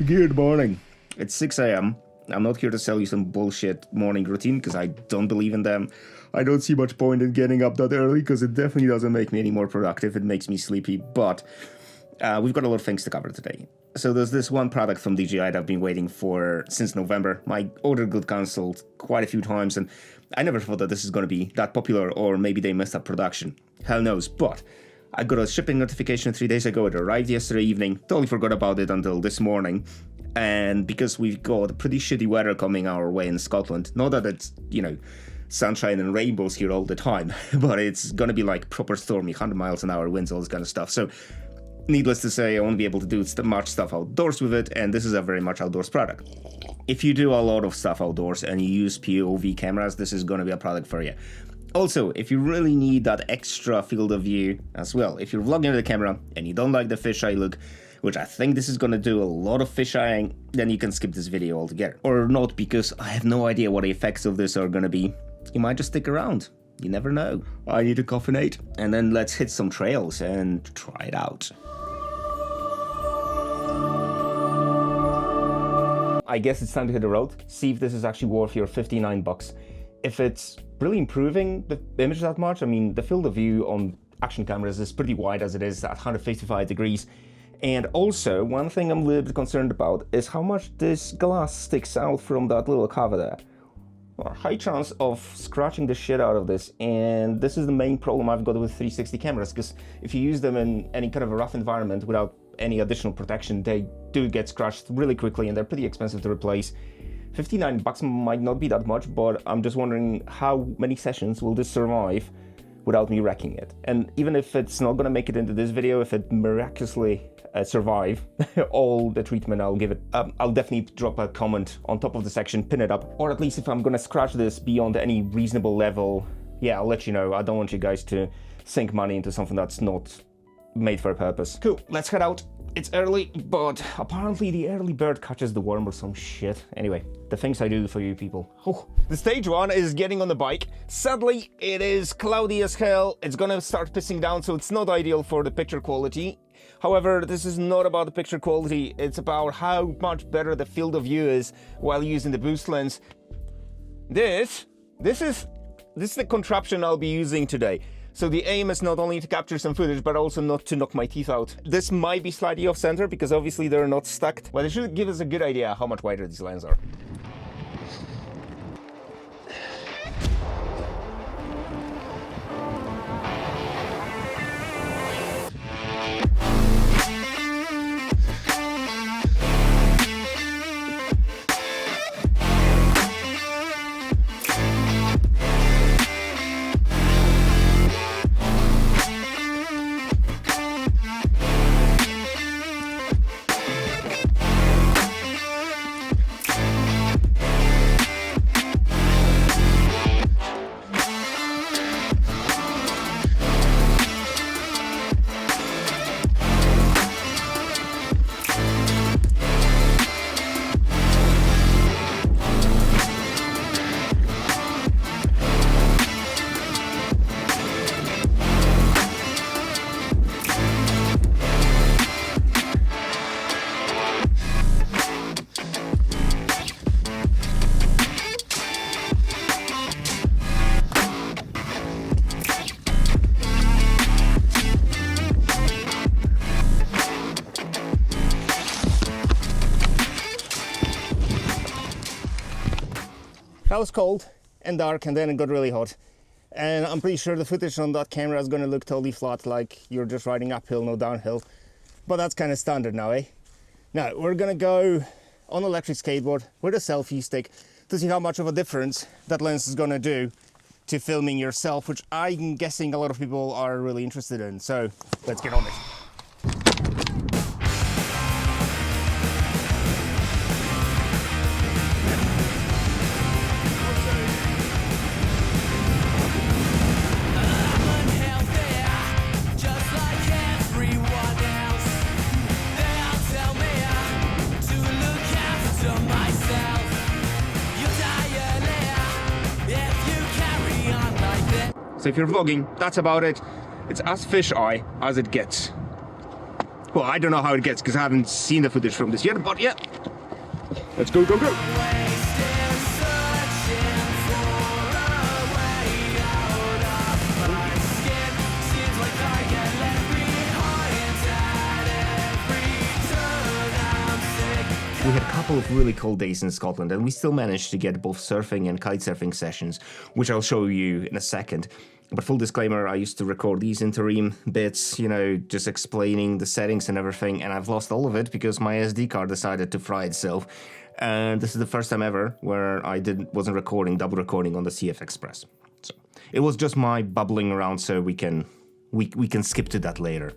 Good morning. It's 6 a.m. I'm not here to sell you some bullshit morning routine because I don't believe in them. I don't see much point in getting up that early because it definitely doesn't make me any more productive. It makes me sleepy, but we've got a lot of things to cover today. So there's this one product from DJI that I've been waiting for since November. My order got cancelled quite a few times, and I never thought that this is going to be that popular, or maybe they messed up production. Hell knows, but I got a shipping notification 3 days ago. It arrived yesterday evening. Totally forgot about it until this morning. And because we've got pretty shitty weather coming our way in Scotland, not that it's, sunshine and rainbows here all the time, but it's going to be like proper stormy, 100 miles an hour winds, all this kind of stuff. So needless to say, I won't be able to do much stuff outdoors with it, and this is a very much outdoors product. If you do a lot of stuff outdoors and you use POV cameras, this is going to be a product for you. Also, if you really need that extra field of view as well, if you're vlogging with the camera and you don't like the fisheye look, which I think this is going to do a lot of fisheyeing, then you can skip this video altogether. Or not, because I have no idea what the effects of this are going to be. You might just stick around. You never know. I need to caffeinate. And then let's hit some trails and try it out. I guess it's time to hit the road. See if this is actually worth your 59 bucks. If it's really improving the image that much, I mean, the field of view on action cameras is pretty wide as it is at 155 degrees. And also, one thing I'm a little bit concerned about is how much this glass sticks out from that little cover there. Well, high chance of scratching the shit out of this, and this is the main problem I've got with 360 cameras, because if you use them in any kind of a rough environment without any additional protection, they do get scratched really quickly and they're pretty expensive to replace. 59 bucks might not be that much, but I'm just wondering how many sessions will this survive without me wrecking it. And even if it's not gonna make it into this video, if it miraculously survive all the treatment I'll give it, I'll definitely drop a comment on top of the section, pin it up, or at least if I'm gonna scratch this beyond any reasonable level, yeah, I'll let you know. I don't want you guys to sink money into something that's not made for a purpose. Cool, let's head out. It's early, but apparently the early bird catches the worm or some shit. Anyway, the things I do for you people. Oh. The stage one is getting on the bike. Sadly, it is cloudy as hell. It's gonna start pissing down, so it's not ideal for the picture quality. However, this is not about the picture quality. It's about how much better the field of view is while using the boost lens. This is the contraption I'll be using today. So the aim is not only to capture some footage, but also not to knock my teeth out. This might be slightly off center because obviously they're not stacked, but it should give us a good idea how much wider these lenses are. That was cold and dark, and then it got really hot. And I'm pretty sure the footage on that camera is gonna look totally flat, like you're just riding uphill, no downhill. But that's kind of standard now, eh? Now, we're gonna go on electric skateboard with a selfie stick to see how much of a difference that lens is gonna do to filming yourself, which I'm guessing a lot of people are really interested in. So let's get on it. So if you're vlogging, that's about it. It's as fisheye as it gets. Well, I don't know how it gets because I haven't seen the footage from this yet, but yeah. Let's go, go, go. We had a couple of really cold days in Scotland and we still managed to get both surfing and kitesurfing sessions, which I'll show you in a second. But full disclaimer, I used to record these interim bits, you know, just explaining the settings and everything, and I've lost all of it because my SD card decided to fry itself. And this is the first time ever where I wasn't recording, double recording on the CF Express. So it was just my bubbling around, so we can skip to that later.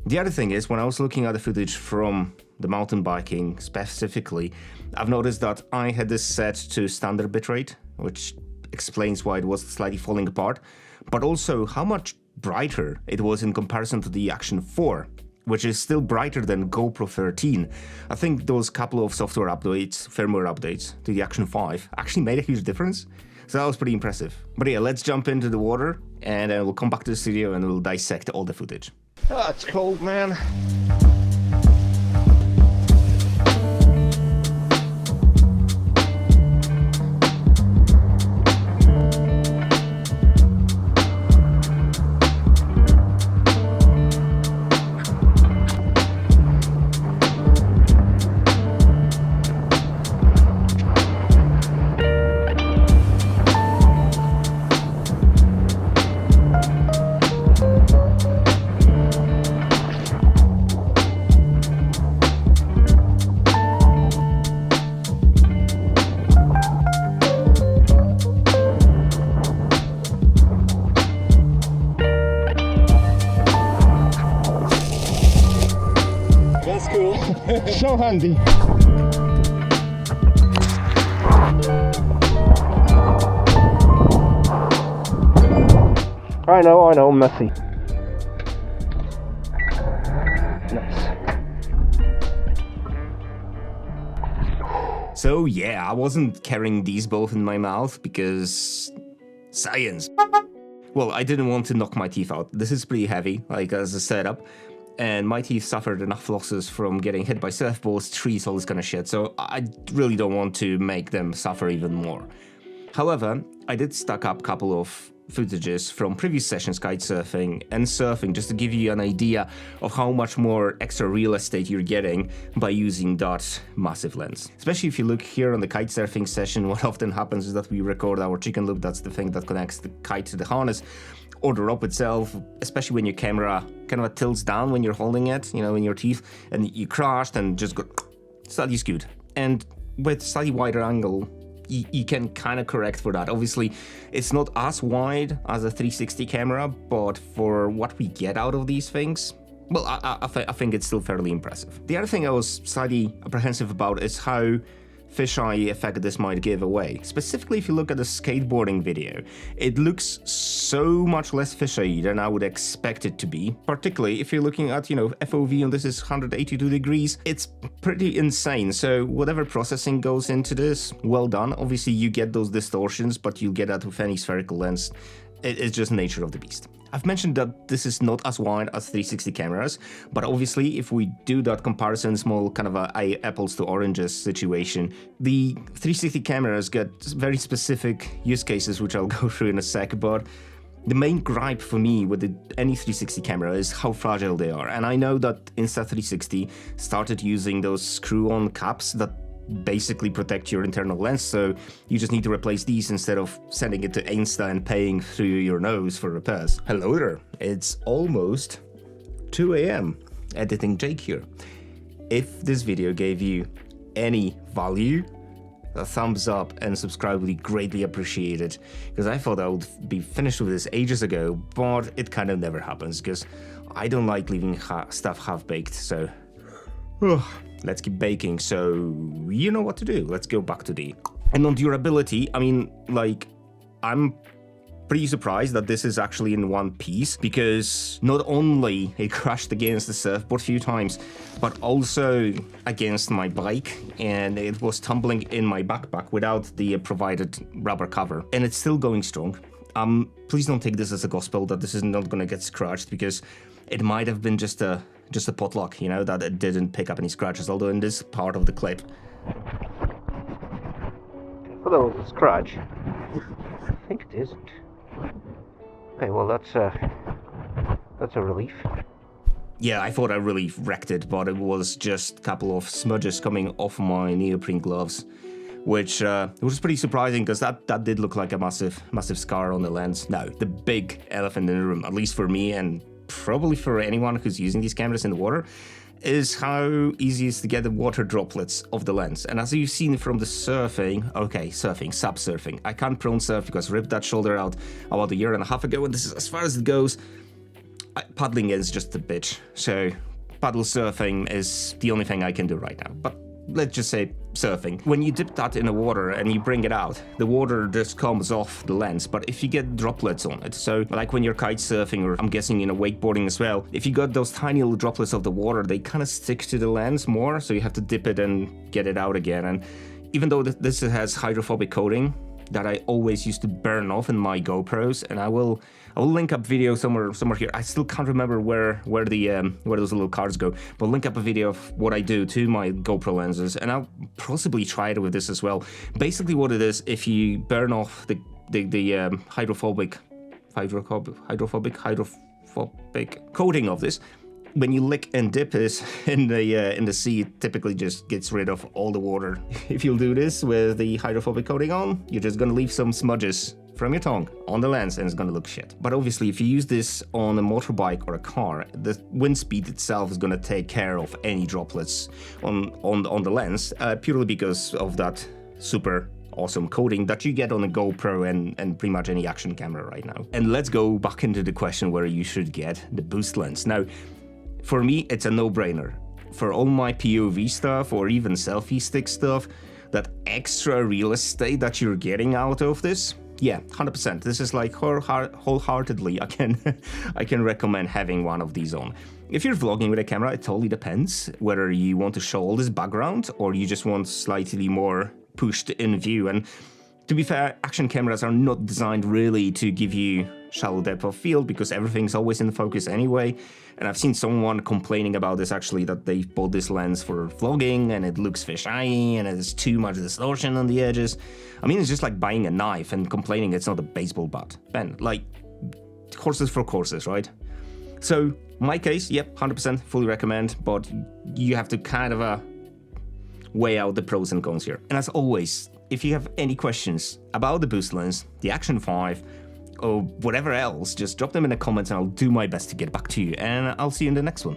The other thing is, when I was looking at the footage from the mountain biking specifically, I've noticed that I had this set to standard bitrate, which explains why it was slightly falling apart, but also how much brighter it was in comparison to the Action 4, which is still brighter than GoPro 13. I think those couple of software updates, firmware updates to the Action 5 actually made a huge difference. So that was pretty impressive. But yeah, let's jump into the water and then we'll come back to the studio and we'll dissect all the footage. Oh, it's cold, man. So handy. I know, messy. Nice. So yeah, I wasn't carrying these both in my mouth because science. Well, I didn't want to knock my teeth out. This is pretty heavy, like as a setup. And my teeth suffered enough losses from getting hit by surfboards, trees, all this kind of shit, so I really don't want to make them suffer even more. However, I did stack up a couple of footages from previous sessions kitesurfing and surfing just to give you an idea of how much more extra real estate you're getting by using that massive lens. Especially if you look here on the kitesurfing session, what often happens is that we record our chicken loop, that's the thing that connects the kite to the harness, or the rope itself, especially when your camera kind of tilts down when you're holding it, you know, in your teeth, and you crashed and just got slightly skewed. And with slightly wider angle, you can kind of correct for that. Obviously, it's not as wide as a 360 camera, but for what we get out of these things, well, I think it's still fairly impressive. The other thing I was slightly apprehensive about is how fisheye effect this might give away. Specifically, if you look at the skateboarding video, it looks so much less fisheye than I would expect it to be. Particularly if you're looking at, you know, FOV and this is 182 degrees, it's pretty insane. So whatever processing goes into this, well done. Obviously you get those distortions, but you'll get that with any spherical lens. It's just nature of the beast. I've mentioned that this is not as wide as 360 cameras, but obviously if we do that comparison, small kind of a apples to oranges situation, the 360 cameras get very specific use cases, which I'll go through in a sec, but the main gripe for me with any 360 camera is how fragile they are. And I know that Insta360 started using those screw-on caps that basically protect your internal lens, so you just need to replace these instead of sending it to Insta and paying through your nose for repairs. Hello there, it's almost 2 AM. Editing Jake here. If this video gave you any value, a thumbs up and subscribe would be greatly appreciated, because I thought I would be finished with this ages ago, but it kind of never happens because I don't like leaving stuff half-baked, so let's keep baking. So you know what to do. Let's go back to the... And on durability, I mean, like, I'm pretty surprised that this is actually in one piece, because not only it crashed against the surfboard a few times, but also against my bike, and it was tumbling in my backpack without the provided rubber cover, and it's still going strong. Please don't take this as a gospel that this is not going to get scratched, because it might have been just a just a potluck, you know, that it didn't pick up any scratches, although in this part of the clip. Although it's a scratch. I think it isn't. Okay, well that's a relief. Yeah, I thought I really wrecked it, but it was just a couple of smudges coming off my neoprene gloves, which was pretty surprising because that did look like a massive scar on the lens. Now, the big elephant in the room, at least for me and probably for anyone who's using these cameras in the water, is how easy it is to get the water droplets off the lens. And as you've seen from the surfing, sub-surfing. I can't prone surf because I ripped that shoulder out about a year and a half ago, and this is as far as it goes. Paddling is just a bitch, so paddle surfing is the only thing I can do right now. But let's just say surfing. When you dip that in the water and you bring it out, the water just comes off the lens, but if you get droplets on it, so like when you're kite surfing, or I'm guessing, you know, wakeboarding as well, if you got those tiny little droplets of the water, they kind of stick to the lens more, so you have to dip it and get it out again. And even though this has hydrophobic coating that I always used to burn off in my GoPros, and I will link up video somewhere here. I still can't remember where those little cards go, but link up a video of what I do to my GoPro lenses, and I'll possibly try it with this as well. Basically, what it is, if you burn off the hydrophobic coating of this, when you lick and dip this in the sea, it typically just gets rid of all the water. If you'll do this with the hydrophobic coating on, you're just gonna leave some smudges from your tongue on the lens, and it's gonna look shit. But obviously, if you use this on a motorbike or a car, the wind speed itself is gonna take care of any droplets on the lens, purely because of that super awesome coating that you get on a GoPro and pretty much any action camera right now. And let's go back into the question where you should get the boost lens. Now, for me, it's a no-brainer. For all my POV stuff or even selfie stick stuff, that extra real estate that you're getting out of this, yeah, 100%. This is like wholeheartedly, I can recommend having one of these on. If you're vlogging with a camera, it totally depends whether you want to show all this background or you just want slightly more pushed in view. And to be fair, action cameras are not designed really to give you shallow depth of field because everything's always in focus anyway. And I've seen someone complaining about this actually, that they bought this lens for vlogging and it looks fisheye and there's too much distortion on the edges. I mean, it's just like buying a knife and complaining it's not a baseball bat. Ben, like, horses for courses, right? So, my case, yep, 100% fully recommend, but you have to kind of weigh out the pros and cons here. And as always, if you have any questions about the boost lens, the Action 5, or whatever else, just drop them in the comments and I'll do my best to get back to you. And I'll see you in the next one.